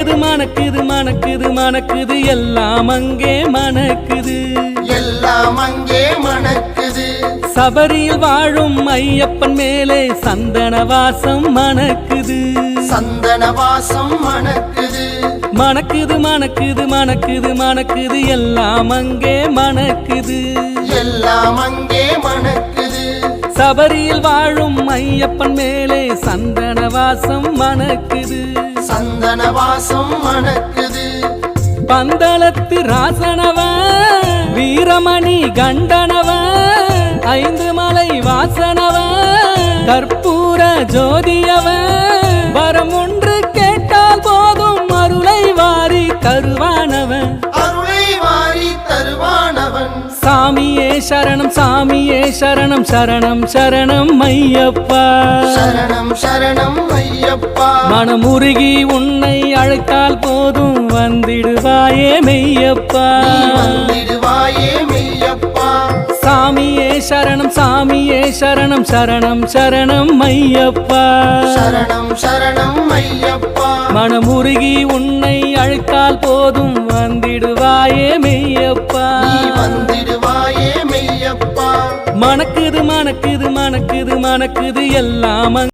மணக்குது மணக்குது மணக்குது எல்லாம் அங்கே மணக்குது எல்லாம் அங்கே மணக்குது சபரியில் வாழும் ஐயப்பன் மேலே சந்தன வாசம் மணக்குது சந்தன வாசம் மணக்குது மணக்குது மணக்குது மணக்குது மணக்குது எல்லாம் அங்கே மணக்குது எல்லாம் அங்கே மணக்குது சபரியில் வாழும் ஐயப்பன் மேலே சந்தன வாசம் மணக்குது சந்தன வாசம் மணக்குது பந்தளத்து ராசனவ வீரமணி கண்டனவ ஐந்து மலை வாசனவ கற்பூர ஜோதியவ வரம் ஒன்று கேட்டால் போதும் அருளை வாரி தருவானவன் அருளை வாரி தருவானவன் சாமியே சரணம் சாமியே சரணம் சரணம் சரணம் ஐயப்பா சரணம் சரணம் ஐயப்பா மனமுருகி உன்னை அழைத்தால் போதும் வந்திடுவாயே மெய்யப்பா வந்திடுவாயே மெய்யப்பா சாமியே சரணம் சாமியே சரணம் சரணம் சரணம் ஐயப்பா சரணம் சரணம் ஐயப்பா மனமுருகி உன்னை அழைத்தால் போதும் வந்திடுவாயே மெய்யப்பா வந்திடுவாயே மெய்யப்பா மணக்குது மணக்குது மணக்குது மணக்குது எல்லாம்